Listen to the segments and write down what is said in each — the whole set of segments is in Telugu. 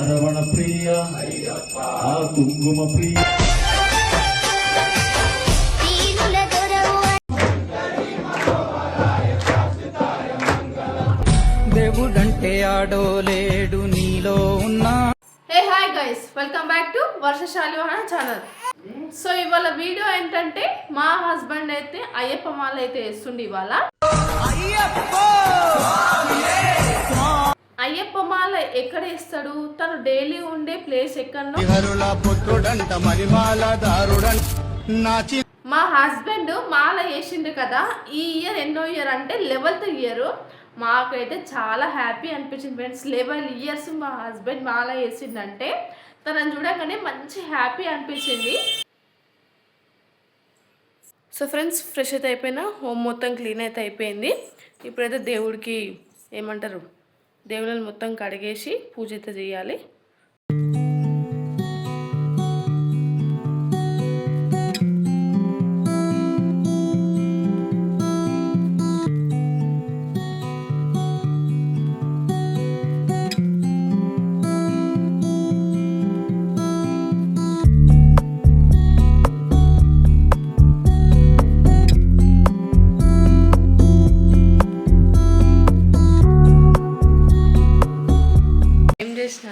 రమణ ప్రియ కుంకుమ ప్రియ దేవుడంటే ఆడోలేడు నీలో ఉన్నా. Hey hi guys, welcome back to Varshashali Vahana channel. So ఇవాళ వీడియో ఏంటంటే మా హస్బెండ్ అయితే అయ్యప్ప మాల అయితే వేస్తుండే. ఇవాళ అయ్యప్ప మాల ఎక్కడ వేస్తాడు, తను డైలీ ఉండే ప్లేస్ ఎక్కడో. మా హస్బెండ్ మాల వేసిండు కదా, ఈ ఇయర్ ఎన్నో ఇయర్ అంటే 11th ఇయర్. మాకైతే చాలా హ్యాపీ అనిపించింది ఫ్రెండ్స్. 11 ఇయర్స్ మా హస్బెండ్ మాల వేసిందంటే తనని చూడగానే మంచి హ్యాపీ అనిపించింది. సో ఫ్రెండ్స్, ఫ్రెష్ అయితే అయిపోయినా, హోమ్ మొత్తం క్లీన్ అయితే అయిపోయింది. ఇప్పుడైతే దేవుడికి ఏమంటారు, దేవుళ్ళని మొత్తం కడిగేసి పూజ అయితే చేయాలి.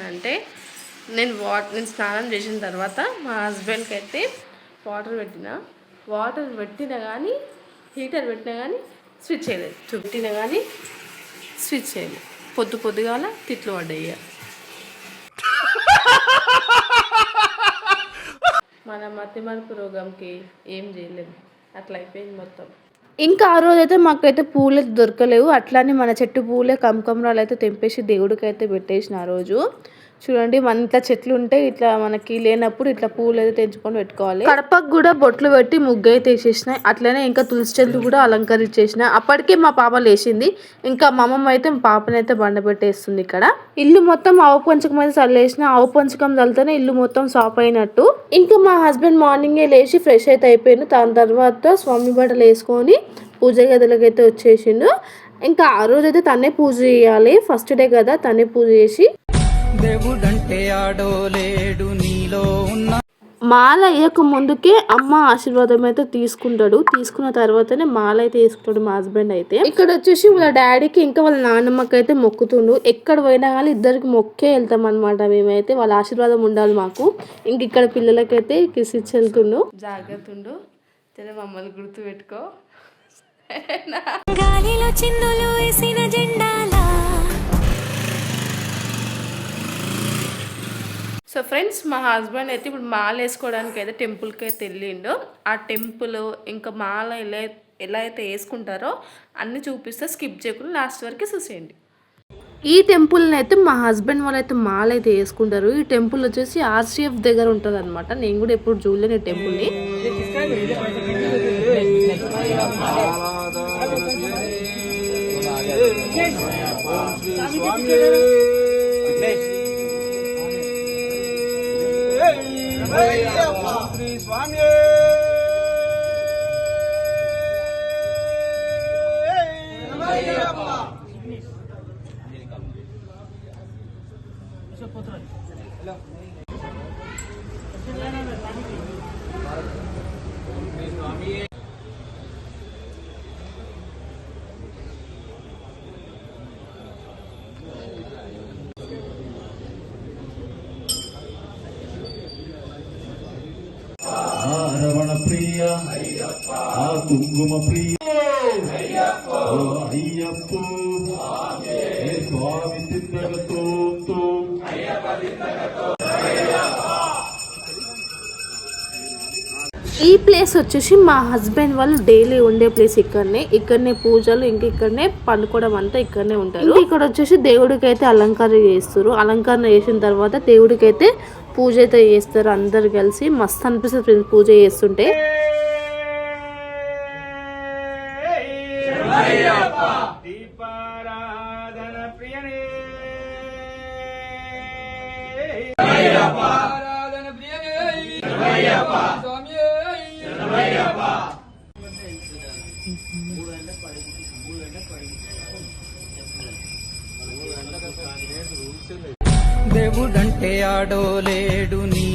అంటే నేను స్నానం చేసిన తర్వాత మా హస్బెండ్కి అయితే వాటర్ పెట్టినా కానీ హీటర్ పెట్టినా కానీ స్విచ్ చేయలేదు, పెట్టినా కానీ స్విచ్ చేయలేదు. పొద్దుగాల తిట్లు పడ్డాయి. మన మతిమరుపు రోగంకి ఏం చేయలేదు, అట్లా అయిపోయింది మొత్తం. ఇంకా ఆ రోజు అయితే మాకైతే పూలు అయితే దొరకలేవు. అట్లానే మన చెట్టు పూలే కమకమరాలు అయితే తెంపేసి దేవుడికి అయితే పెట్టేసిన. ఆ రోజు చూడండి, మన ఇట్లా చెట్లు ఉంటే ఇట్లా మనకి లేనప్పుడు ఇట్లా పూలు అయితే తెంచుకొని పెట్టుకోవాలి. కడపకు కూడా బొట్లు పెట్టి ముగ్గు అయితే వేసేసినాయి. అట్లనే ఇంకా తులసి చెట్లు కూడా అలంకరించేసిన. అప్పటికే మా పాప లేచింది. ఇంకా మా అమ్మమ్మ అయితే మా పాపని అయితే బండ పెట్టేస్తుంది. ఇక్కడ ఇల్లు మొత్తం ఆవు పంచకం అయితే చల్లేసిన. ఆవు పంచకం చల్లితేనే ఇల్లు మొత్తం సాఫ్ అయినట్టు. ఇంకా మా హస్బెండ్ మార్నింగే లేచి ఫ్రెష్ అయితే అయిపోయాను. దాని తర్వాత స్వామి బట్టలు వేసుకొని పూజ గదిలోకి అయితే వచ్చేసిండు. ఇంకా ఆ రోజు అయితే తనే పూజ చేయాలి, ఫస్ట్ డే కదా, తనే పూజ చేసి దేవుడంటే ఆడోలేడు నీలో ఉన్నా. మాల వేయక ముందుకే అమ్మ ఆశీర్వాదం అయితే తీసుకుంటాడు. తీసుకున్న తర్వాతనే మాల అయితే వేసుకుంటాడు మా హస్బెండ్ అయితే. ఇక్కడ వచ్చేసి వాళ్ళ డాడీకి ఇంకా వాళ్ళ నాన్నమ్మకి అయితే మొక్కుతుండు. ఎక్కడ పోయినా కానీ ఇద్దరికి మొక్కే వెళ్తాం అనమాట. మేమైతే వాళ్ళ ఆశీర్వాదం ఉండాలి మాకు. ఇంక ఇక్కడ పిల్లలకైతే కిస్ ఇచ్చి వెళ్తుండు. జాగ్రత్త ఉండు, మమ్మల్ని గుర్తు పెట్టుకో. గాలిలో చిన్నులు వేసిన జెండాలా. సో ఫ్రెండ్స్, మా హస్బెండ్ అయితే ఇప్పుడు మాల వేసుకోవడానికి అయితే టెంపుల్కి అయితే వెళ్ళిండు. ఆ టెంపుల్ ఇంకా మాల ఎలా అయితే వేసుకుంటారో అన్నీ చూపిస్తే స్కిప్ చేయకుండా లాస్ట్ వరకు చూసేయండి. ఈ టెంపుల్ని అయితే మా హస్బెండ్ వాళ్ళు అయితే మాల అయితే వేసుకుంటారు. ఈ టెంపుల్ వచ్చేసి RCF దగ్గర ఉంటుంది అనమాట. నేను కూడా ఎప్పుడు చూడలేను ఈ టెంపుల్ని. స్వామి రమణ ప్రియ కుంకుమ ప్రియ అయ్యప్ప స్వామి తిందగతో. ఈ ప్లేస్ వచ్చేసి మా హస్బెండ్ వాళ్ళు డైలీ ఉండే ప్లేస్. ఇక్కడనే పూజలు, ఇంకా ఇక్కడనే పండుకోవడం అంతా ఇక్కడనే ఉంటారు. ఇక్కడ వచ్చేసి దేవుడికి అయితే అలంకరణ చేస్తారు. అలంకరణ చేసిన తర్వాత దేవుడికి అయితే పూజ అయితే చేస్తారు. అందరు కలిసి మస్తు అనిపిస్తుంది పూజ చేస్తుంటే. దేవుడంటే ఆడోలేడు నీ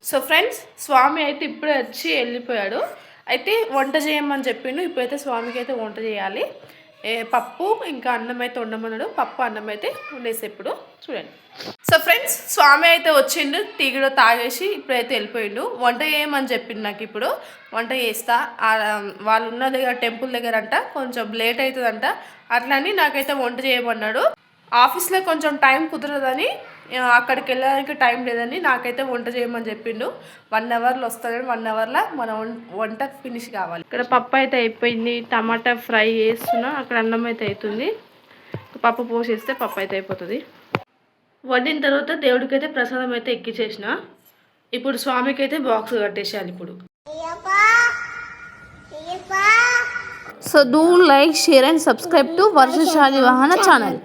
సో ఫ్రెండ్స్, స్వామి అయితే ఇప్పుడే వచ్చి వెళ్ళిపోయాడు. అయితే వంట చేయమని చెప్పిండు. ఇప్పుడైతే స్వామికి అయితే వంట చేయాలి. పప్పు ఇంకా అన్నం అయితే వండమన్నాడు. పప్పు అన్నం అయితే వండేసి ఇప్పుడు చూడండి. సో ఫ్రెండ్స్, స్వామి అయితే వచ్చిండు, టీగలో తాగేసి ఇప్పుడైతే వెళ్ళిపోయిండు. వంట చేయమని చెప్పిండు నాకు. ఇప్పుడు వంట చేస్తా, వాళ్ళు ఉన్న దగ్గర టెంపుల్ దగ్గర అంట కొంచెం లేట్ అవుతుందంట. అట్లని నాకైతే వంట చేయమన్నాడు. ఆఫీస్లో కొంచెం టైం కుదరదని, అక్కడికి వెళ్ళడానికి టైం లేదని నాకైతే వంట చేయమని చెప్పిండు. 1 అవర్లో వస్తాడని, 1 అవర్లో మన వంట ఫినిష్ కావాలి. ఇక్కడ పప్పు అయితే అయిపోయింది, టమాటా ఫ్రై చేస్తున్నా. అక్కడ అన్నం అయితే అవుతుంది. పప్పు పోసేస్తే పప్పు అయితే అయిపోతుంది. వండిన తర్వాత దేవుడికి అయితే ప్రసాదం అయితే ఎక్కించేసిన. ఇప్పుడు స్వామికి అయితే బాక్స్ కట్టేసేయాలి ఇప్పుడు. So do like, share and subscribe to Varsha Shalivahana channel.